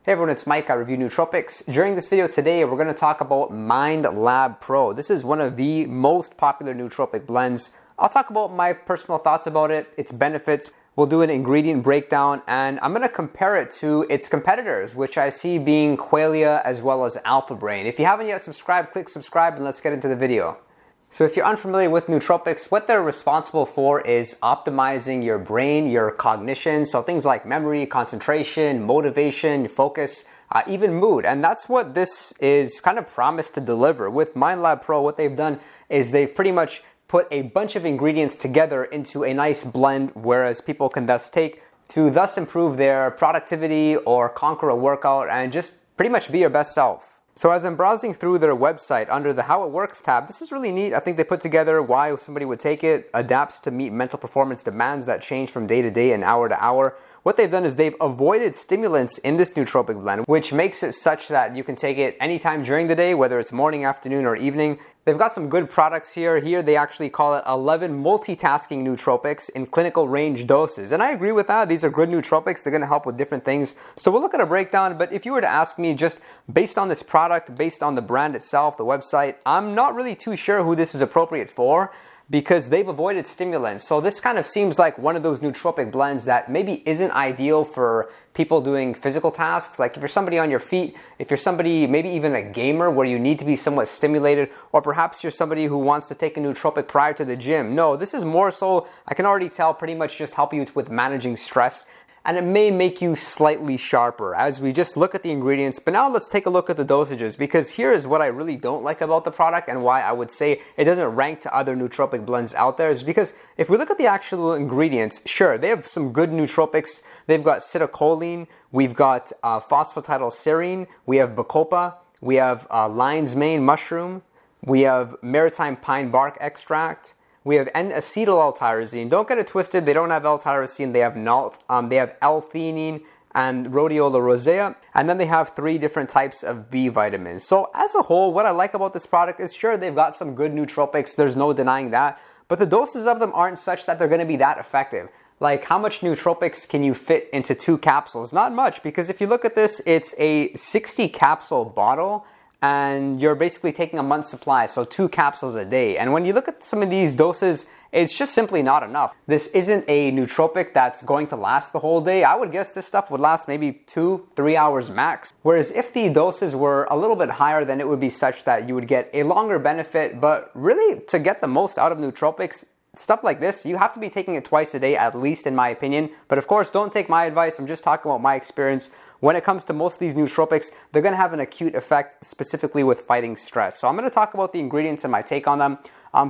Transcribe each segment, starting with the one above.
Hey everyone, it's Mike. I review nootropics. During this video today, we're going to talk about Mind Lab Pro. This is one of the most popular nootropic blends. I'll talk about my personal thoughts about it, its benefits. We'll do an ingredient breakdown, and I'm going to compare it to its competitors, which I see being Qualia as well as Alpha Brain. If you haven't yet subscribed, click subscribe and let's get into the video. So if you're unfamiliar with nootropics, what they're responsible for is optimizing your brain, your cognition, so things like memory, concentration, motivation, focus, even mood. And that's what this is kind of promised to deliver. With Mind Lab Pro, what they've done is they've pretty much put a bunch of ingredients together into a nice blend, whereas people can thus take to thus improve their productivity or conquer a workout and just pretty much be your best self. So as I'm browsing through their website under the How It Works tab, this is really neat. I think they put together why somebody would take it, adapts to meet mental performance demands that change from day to day and hour to hour. What they've done is they've avoided stimulants in this nootropic blend, which makes it such that you can take it anytime during the day, whether it's morning, afternoon, or evening. They've got some good products here. Here they actually call it 11 multitasking nootropics in clinical range doses. And I agree with that. These are good nootropics. They're going to help with different things. So we'll look at a breakdown. But if you were to ask me just based on this product, based on the brand itself, the website, I'm not really too sure who this is appropriate for, because they've avoided stimulants. So this kind of seems like one of those nootropic blends that maybe isn't ideal for people doing physical tasks. Like if you're somebody on your feet, if you're somebody, maybe even a gamer where you need to be somewhat stimulated, or perhaps you're somebody who wants to take a nootropic prior to the gym. No, this is more so, I can already tell, pretty much just help you with managing stress. And it may make you slightly sharper as we just look at the ingredients. But now let's take a look at the dosages, because here is what I really don't like about the product and why I would say it doesn't rank to other nootropic blends out there, is because if we look at the actual ingredients, sure, they have some good nootropics. They've got CITICOLINE, we've got PHOSPHATIDYLSERINE, we have BACOPA, we have lion's mane mushroom, we have maritime pine bark extract, we have N-ACETYL-L-TYROSINE. Don't get it twisted, they don't have L-tyrosine, they have NALT. They have L-THEANINE and RHODIOLA rosea. And then they have 3 different types of B vitamins. So as a whole, what I like about this product is, sure, they've got some good nootropics, there's no denying that. But the doses of them aren't such that they're going to be that effective. Like, how much nootropics can you fit into 2 capsules? Not much, because if you look at this, it's a 60 capsule bottle, and you're basically taking a month's supply, so 2 capsules a day. And when you look at some of these doses, it's just simply not enough. This isn't a nootropic that's going to last the whole day. I would guess this stuff would last maybe 2-3 hours max. Whereas if the doses were a little bit higher, then it would be such that you would get a longer benefit. But really, to get the most out of nootropics, stuff like this, you have to be taking it twice a day, at least in my opinion. But of course, don't take my advice. I'm just talking about my experience. When it comes to most of these nootropics, they're going to have an acute effect, specifically with fighting stress. So I'm going to talk about the ingredients and my take on them.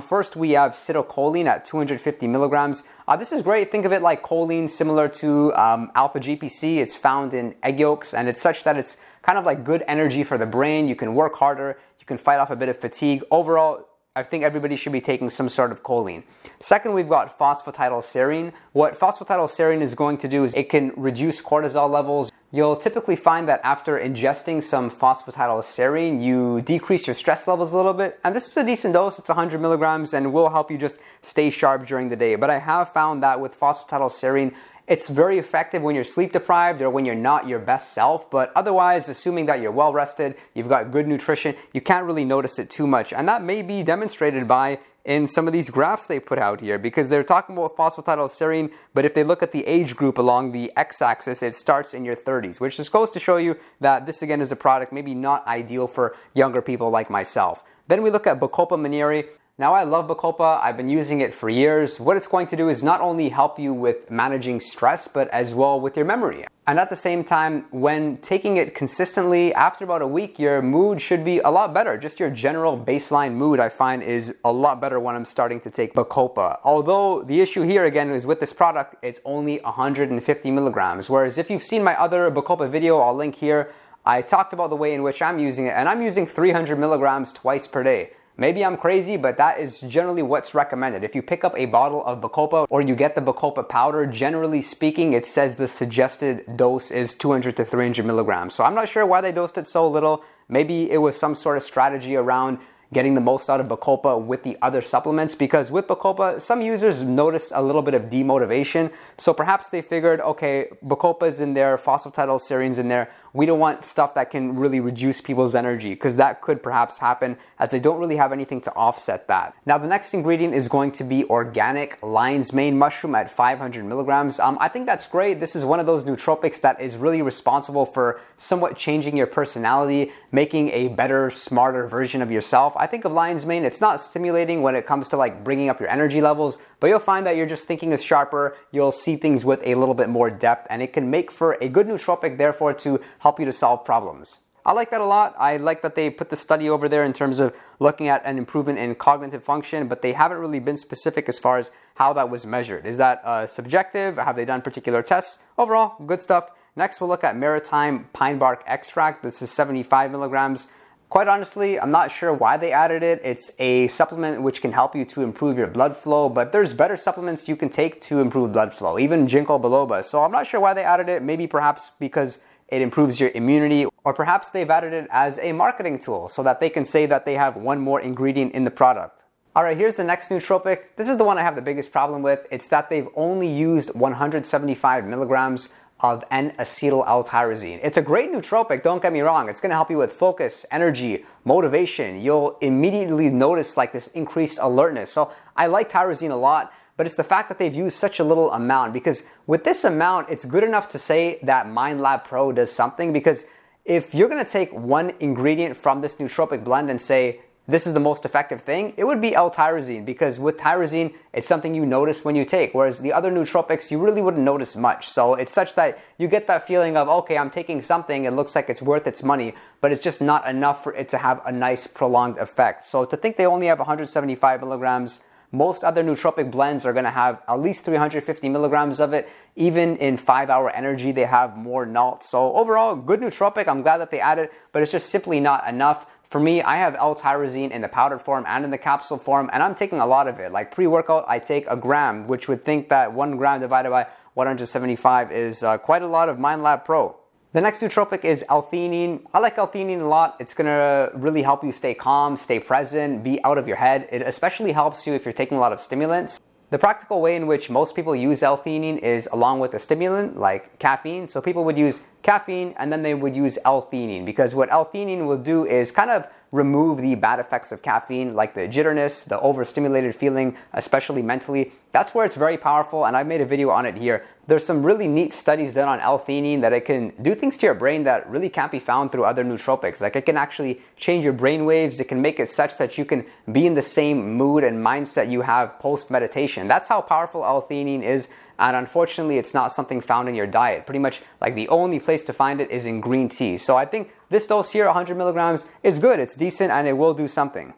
First, we have CITICOLINE at 250 milligrams. This is great. Think of it like choline, similar to alpha GPC. It's found in egg yolks, and it's such that it's kind of like good energy for the brain. You can work harder. You can fight off a bit of fatigue. Overall, I think everybody should be taking some sort of choline. Second, we've got phosphatidylserine. What phosphatidylserine is going to do is it can reduce cortisol levels. You'll typically find that after ingesting some phosphatidylserine, you decrease your stress levels a little bit. And this is a decent dose. It's 100 milligrams and will help you just stay sharp during the day. But I have found that with phosphatidylserine, it's very effective when you're sleep deprived or when you're not your best self, but otherwise, assuming that you're well rested, you've got good nutrition, you can't really notice it too much. And that may be demonstrated by in some of these graphs they put out here, because they're talking about phosphatidylserine, but if they look at the age group along the x-axis, it starts in your 30s, which just goes to show you that this again is a product maybe not ideal for younger people like myself. Then we look at BACOPA MONNIERI. Now, I love BACOPA. I've been using it for years. What it's going to do is not only help you with managing stress, but as well with your memory. And at the same time, when taking it consistently, after about a week, your mood should be a lot better. Just your general baseline mood, I find, is a lot better when I'm starting to take BACOPA. Although the issue here, again, is with this product, it's only 150 milligrams. Whereas if you've seen my other BACOPA video, I'll link here, I talked about the way in which I'm using it, and I'm using 300 milligrams twice per day. Maybe I'm crazy, but that is generally what's recommended. If you pick up a bottle of BACOPA or you get the BACOPA powder, generally speaking, it says the suggested dose is 200 to 300 milligrams. So I'm not sure why they dosed it so little. Maybe it was some sort of strategy around getting the most out of BACOPA with the other supplements, because with BACOPA, some users notice a little bit of demotivation. So perhaps they figured, okay, BACOPA's in there, phosphatidylserine's in there. we don't want stuff that can really reduce people's energy, because that could perhaps happen as they don't really have anything to offset that. Now, the next ingredient is going to be organic lion's mane mushroom at 500 milligrams. I think that's great. This is one of those nootropics that is really responsible for somewhat changing your personality, making a better, smarter version of yourself. I think of lion's mane, it's not stimulating when it comes to like bringing up your energy levels, but you'll find that you're just thinking is sharper, you'll see things with a little bit more depth, and it can make for a good nootropic, therefore, to help you to solve problems. I like that a lot. I like that they put the study over there in terms of looking at an improvement in cognitive function, but they haven't really been specific as far as how that was measured. Is that subjective? Have they done particular tests? Overall, good stuff. Next, we'll look at Maritime Pine Bark Extract. This is 75 milligrams. Quite honestly, I'm not sure why they added it. It's a supplement which can help you to improve your blood flow, but there's better supplements you can take to improve blood flow, even ginkgo biloba. So I'm not sure why they added it. Maybe perhaps because it improves your immunity, or perhaps they've added it as a marketing tool so that they can say that they have one more ingredient in the product. Alright, here's the next nootropic. This is the one I have the biggest problem with. It's that they've only used 175 milligrams of N-ACETYL-L-TYROSINE. It's a great nootropic, don't get me wrong. It's going to help you with focus, energy, motivation. You'll immediately notice like this increased alertness. So I like tyrosine a lot, but it's the fact that they've used such a little amount, because with this amount, it's good enough to say that MindLab Pro does something, because if you're going to take one ingredient from this nootropic blend and say, this is the most effective thing, it would be L-tyrosine, because with tyrosine, it's something you notice when you take, whereas the other nootropics, you really wouldn't notice much. So it's such that you get that feeling of, okay, I'm taking something, it looks like it's worth its money, but it's just not enough for it to have a nice prolonged effect. So to think they only have 175 milligrams, most other nootropic blends are going to have at least 350 milligrams of it. Even in 5-hour energy, they have more NALT. So overall, good nootropic. I'm glad that they added, but it's just simply not enough. For me, I have L-tyrosine in the powdered form and in the capsule form, and I'm taking a lot of it. Like pre-workout, I take a gram, which would think that 1 gram divided by 175 is quite a lot of MindLab Pro. The next nootropic is L-theanine. I like L-theanine a lot. It's going to really help you stay calm, stay present, be out of your head. It especially helps you if you're taking a lot of stimulants. The practical way in which most people use L-theanine is along with a stimulant like caffeine. So people would use caffeine and then they would use L-theanine, because what L-theanine will do is kind of remove the bad effects of caffeine, like the jitterness, the overstimulated feeling, especially mentally. That's where it's very powerful, and I've made a video on it here. There's some really neat studies done on L-theanine that it can do things to your brain that really can't be found through other nootropics. Like it can actually change your brain waves. It can make it such that you can be in the same mood and mindset you have post-meditation. That's how powerful L-theanine is. And unfortunately, it's not something found in your diet. Pretty much like the only place to find it is in green tea. So I think this dose here, 100 milligrams, is good. It's decent and it will do something.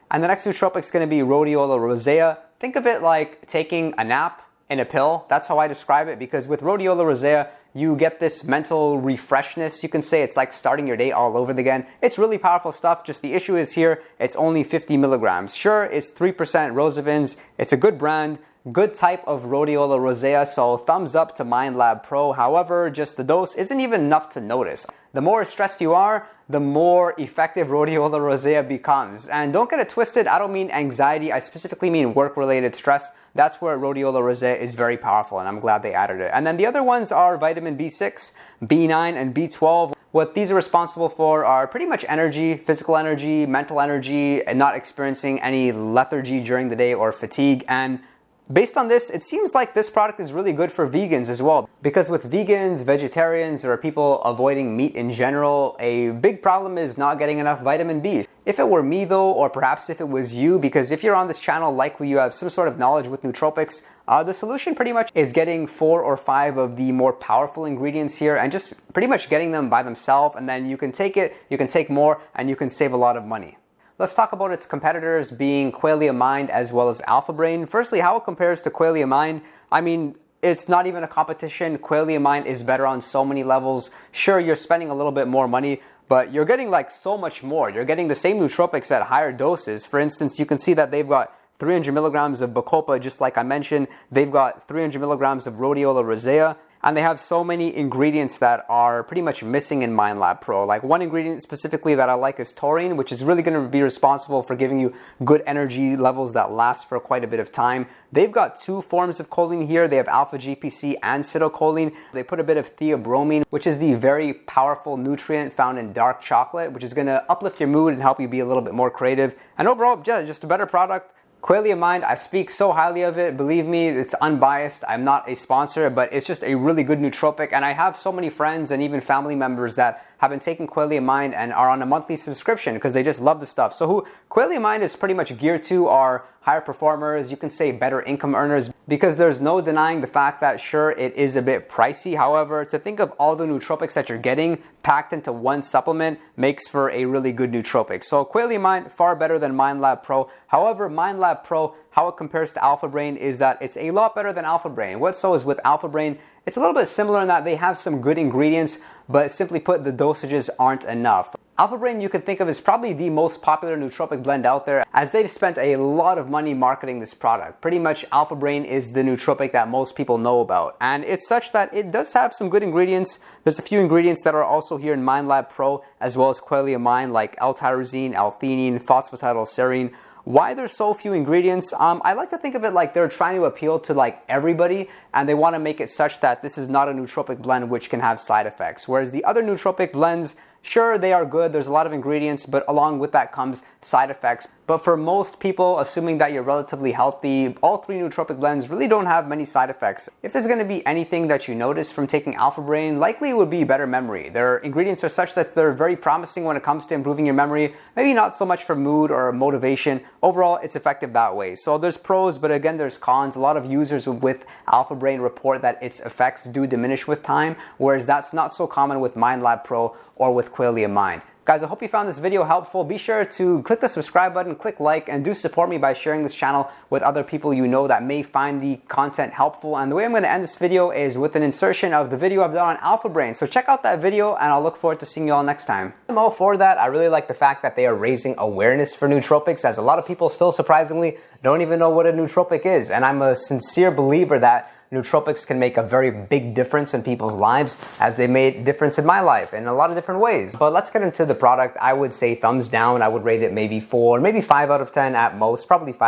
And the next nootropic is going to be Rhodiola rosea. Think of it like taking a nap in a pill. That's how I describe it, because with Rhodiola rosea, you get this mental refreshness. You can say it's like starting your day all over again. It's really powerful stuff. Just the issue is here, it's only 50 milligrams. Sure, it's 3% Rosavins. It's a good brand. Good type of Rhodiola rosea, so thumbs up to MindLab Pro. However, just the dose isn't even enough to notice. The more stressed you are, the more effective Rhodiola rosea becomes. And don't get it twisted, I don't mean anxiety, I specifically mean work-related stress. That's where Rhodiola rosea is very powerful, and I'm glad they added it. And then the other ones are vitamin B6, B9, and B12. What these are responsible for are pretty much energy, physical energy, mental energy, and not experiencing any lethargy during the day or fatigue. And based on this, it seems like this product is really good for vegans as well, because with vegans, vegetarians, or people avoiding meat in general, a big problem is not getting enough vitamin B. If it were me though, or perhaps if it was you, because if you're on this channel, likely you have some sort of knowledge with nootropics, the solution pretty much is getting 4 or 5 of the more powerful ingredients here and just pretty much getting them by themselves, and then you can take it, you can take more, and you can save a lot of money. Let's talk about its competitors, being Qualia Mind as well as Alpha Brain. Firstly, how it compares to Qualia Mind. I mean, it's not even a competition. Qualia Mind is better on so many levels. Sure, you're spending a little bit more money, but you're getting like so much more. You're getting the same nootropics at higher doses. For instance, you can see that they've got 300 milligrams of BACOPA, just like I mentioned. They've got 300 milligrams of Rhodiola rosea. and they have so many ingredients that are pretty much missing in MindLab Pro. Like one ingredient specifically that I like is taurine, which is really going to be responsible for giving you good energy levels that last for quite a bit of time. They've got two forms of choline here. They have alpha GPC and acetylcholine. They put a bit of theobromine, which is the very powerful nutrient found in dark chocolate, which is going to uplift your mood and help you be a little bit more creative. And overall, yeah, just a better product. Qualia Mind, I speak so highly of it. Believe me, it's unbiased. I'm not a sponsor, but it's just a really good nootropic. And I have so many friends and even family members that have been taking Qualia Mind and are on a monthly subscription because they just love the stuff. So who Qualia Mind is pretty much geared to are higher performers, you can say better income earners, because there's no denying the fact that sure, it is a bit pricey. However, to think of all the nootropics that you're getting packed into one supplement makes for a really good nootropic. So Qualia Mind, far better than MindLab Pro. However, MindLab Pro, how it compares to Alpha Brain is that it's a lot better than Alpha Brain. What so is with Alpha Brain, it's a little bit similar in that they have some good ingredients, but simply put, the dosages aren't enough. Alpha Brain you can think of as probably the most popular nootropic blend out there, as they've spent a lot of money marketing this product. Pretty much Alpha Brain is the nootropic that most people know about, and it's such that it does have some good ingredients. There's a few ingredients that are also here in MindLab Pro, as well as Qualia Mind, like L-tyrosine, L-theanine, phosphatidylserine. Why there's so few ingredients? I like to think of it like they're trying to appeal to like everybody, and they want to make it such that this is not a nootropic blend which can have side effects. Whereas the other nootropic blends, sure, they are good, there's a lot of ingredients, but along with that comes side effects. But for most people, assuming that you're relatively healthy, all three nootropic blends really don't have many side effects. If there's going to be anything that you notice from taking Alpha Brain, likely it would be better memory. Their ingredients are such that they're very promising when it comes to improving your memory, maybe not so much for mood or motivation. Overall, it's effective that way. So there's pros, but again, there's cons. A lot of users with Alpha Brain report that its effects do diminish with time, whereas that's not so common with MindLab Pro or with Qualia Mind. Guys, I hope you found this video helpful. Be sure to click the subscribe button, click like, and do support me by sharing this channel with other people you know that may find the content helpful. And the way I'm going to end this video is with an insertion of the video I've done on Alpha Brain. So check out that video, and I'll look forward to seeing you all next time. I'm all for that. I really like the fact that they are raising awareness for nootropics, as a lot of people still surprisingly don't even know what a nootropic is. And I'm a sincere believer that nootropics can make a very big difference in people's lives, as they made a difference in my life in a lot of different ways. But let's get into the product. I would say thumbs down. I would rate it maybe 4, maybe 5 out of 10 at most, probably 5.